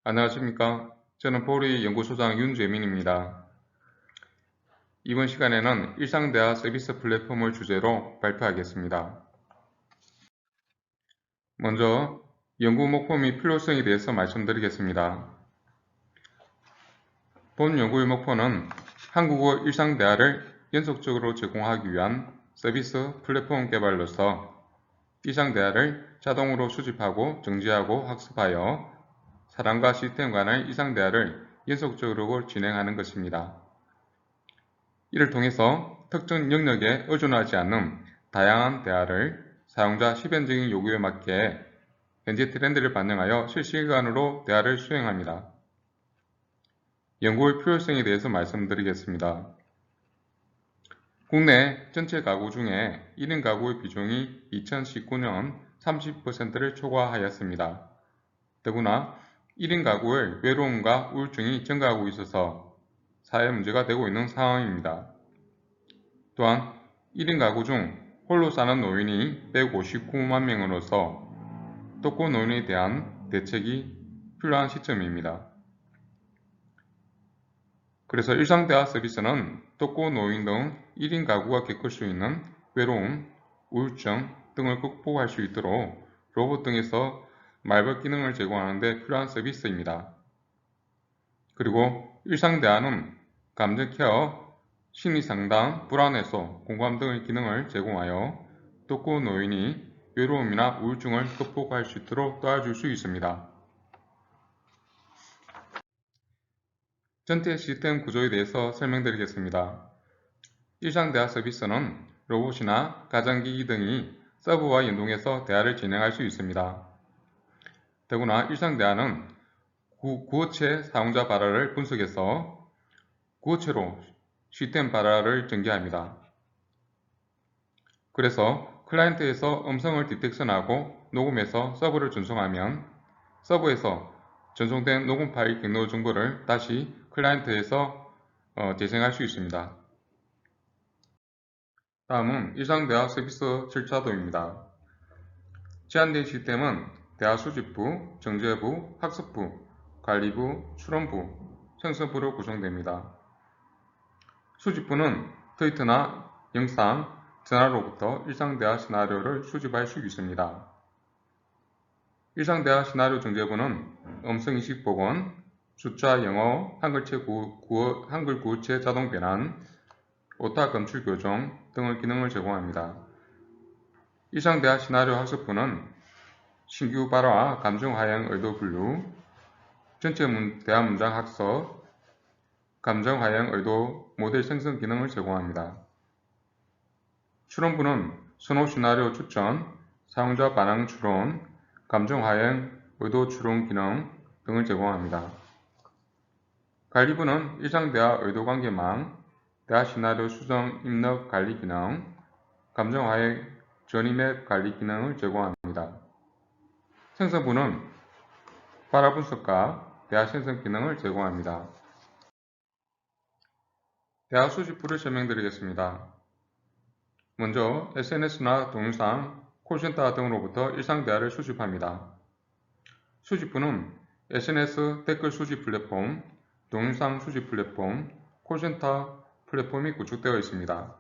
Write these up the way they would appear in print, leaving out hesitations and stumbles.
안녕하십니까. 저는 보리 연구소장 윤재민입니다. 이번 시간에는 일상대화 서비스 플랫폼을 주제로 발표하겠습니다. 먼저 연구 목표 및 필요성에 대해서 말씀드리겠습니다. 본 연구의 목표는 한국어 일상대화를 연속적으로 제공하기 위한 서비스 플랫폼 개발로서 일상대화를 자동으로 수집하고 정지하고 학습하여 사람과 시스템 간의 일상대화를 연속적으로 진행하는 것입니다. 이를 통해서 특정 영역에 의존하지 않는 다양한 대화를 사용자 시변적인 요구에 맞게 현재 트렌드를 반영하여 실시간으로 대화를 수행합니다. 연구의 필요성에 대해서 말씀드리겠습니다. 국내 전체 가구 중에 1인 가구의 비중이 2019년 30%를 초과하였습니다. 더구나 1인 가구의 외로움과 우울증이 증가하고 있어서 사회 문제가 되고 있는 상황입니다. 또한 1인 가구 중 홀로 사는 노인이 159만 명으로서 독거 노인에 대한 대책이 필요한 시점입니다. 그래서 일상대화 서비스는 독거 노인 등 1인 가구가 겪을 수 있는 외로움, 우울증 등을 극복할 수 있도록 로봇 등에서 말벌 기능을 제공하는 데 필요한 서비스입니다. 그리고 일상대화는 감정 케어, 심리상담, 불안해소, 공감 등의 기능을 제공하여 독거 노인이 외로움이나 우울증을 극복할 수 있도록 도와줄 수 있습니다. 전체 시스템 구조에 대해서 설명드리겠습니다. 일상대화 서비스는 로봇이나 가전기기 등이 서버와 연동해서 대화를 진행할 수 있습니다. 더구나 일상대화는 구어체 사용자 발화를 분석해서 구어체로 시스템 발화를 전개합니다. 그래서 클라이언트에서 음성을 디텍션하고 녹음해서 서버를 전송하면 서버에서 전송된 녹음 파일 경로 정보를 다시 클라이언트에서 재생할 수 있습니다. 다음은 일상대화 서비스 절차도입니다. 제한된 시스템은 대화 수집부, 정제부, 학습부, 관리부, 추론부, 생성부로 구성됩니다. 수집부는 트위터나 영상, 전화로부터 일상대화 시나리오를 수집할 수 있습니다. 일상대화 시나리오 정제부는 음성인식 복원, 숫자 영어, 한글 구어체 자동 변환, 오타 검출 교정 등의 기능을 제공합니다. 일상대화 시나리오 학습부는 신규 발화, 감정 하향 의도 분류, 전체 대화 문장 학습, 감정 하향 의도 모델 생성 기능을 제공합니다. 추론부는 선호 시나리오 추천, 사용자 반응 추론, 감정 하향 의도 추론 기능 등을 제공합니다. 관리부는 일상대화 의도 관계망, 대화 시나리오 수정 입력 관리 기능, 감정 하향 전이 맵 관리 기능을 제공합니다. 생성부는 발화 분석과 대화 생성 기능을 제공합니다. 대화 수집부를 설명드리겠습니다. 먼저 SNS나 동영상, 콜센터 등으로부터 일상대화를 수집합니다. 수집부는 SNS 댓글 수집 플랫폼, 동영상 수집 플랫폼, 콜센터 플랫폼이 구축되어 있습니다.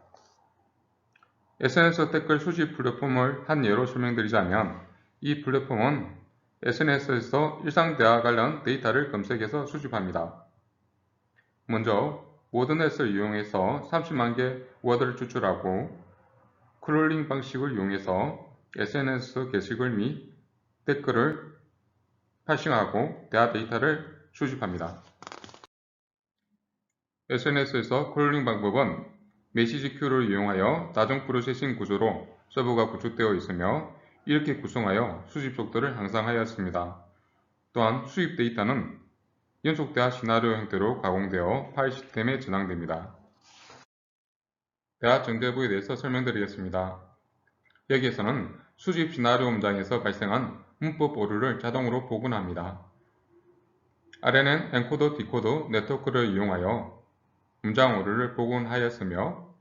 SNS 댓글 수집 플랫폼을 한 예로 설명드리자면 이 플랫폼은 SNS에서 일상대화 관련 데이터를 검색해서 수집합니다. 먼저 워드넷을 이용해서 30만 개 워드를 추출하고 크롤링 방식을 이용해서 SNS 게시글 및 댓글을 파싱하고 대화 데이터를 수집합니다. SNS에서 크롤링 방법은 메시지 큐를 이용하여 다중 프로세싱 구조로 서버가 구축되어 있으며 이렇게 구성하여 수집 속도를 향상하였습니다. 또한 수입 데이터는 연속 대화 시나리오 형태로 가공되어 파일 시스템에 저장됩니다. 대화 정제부에 대해서 설명드리겠습니다. 여기에서는 수집 시나리오 문장에서 발생한 문법 오류를 자동으로 복원합니다. 아래는 엔코더 디코더 네트워크를 이용하여 문장 오류를 복원하였으며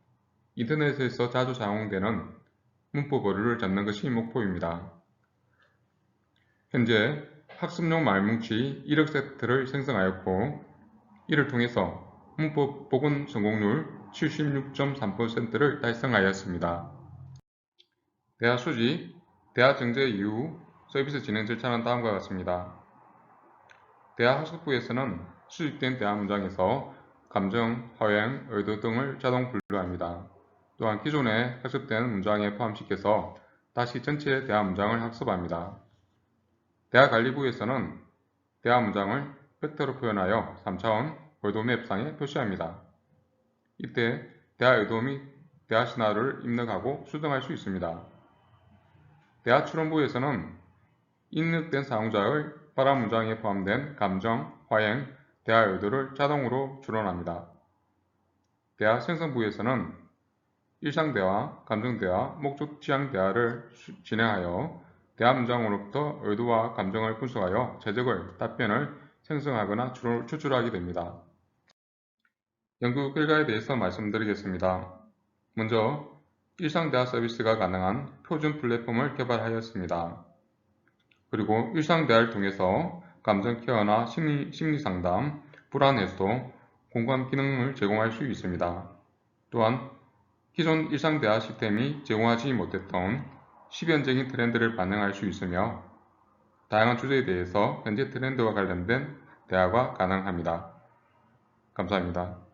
인터넷에서 자주 사용되는 문법 오류를 잡는 것이 목표입니다. 현재 학습용 말뭉치 1억 세트를 생성하였고 이를 통해서 문법 복원 성공률 76.3%를 달성하였습니다. 대화 수집, 대화 정제 이후 서비스 진행 절차는 다음과 같습니다. 대화 학습부에서는 수집된 대화 문장에서 감정, 허행, 의도 등을 자동 분류합니다. 또한 기존에 학습된 문장에 포함시켜서 다시 전체 대화 문장을 학습합니다. 대화 관리부에서는 대화 문장을 벡터로 표현하여 3차원 월도맵상에 표시합니다. 이때 대화 의도 및 대화 시나리오를 입력하고 수정할 수 있습니다. 대화 추론부에서는 입력된 사용자의 발화 문장에 포함된 감정, 화행, 대화 의도를 자동으로 추론합니다. 대화 생성부에서는 일상대화, 감정대화, 목적 취향 대화를 진행하여 대화 문장으로부터 의도와 감정을 분석하여 제적을, 답변을 생성하거나 추출하게 됩니다. 연구 결과에 대해서 말씀드리겠습니다. 먼저 일상대화 서비스가 가능한 표준 플랫폼을 개발하였습니다. 그리고 일상대화를 통해서 감정 케어나 심리상담, 불안 해소, 공감 기능을 제공할 수 있습니다. 또한 기존 일상대화 시스템이 제공하지 못했던 시변적인 트렌드를 반영할 수 있으며 다양한 주제에 대해서 현재 트렌드와 관련된 대화가 가능합니다. 감사합니다.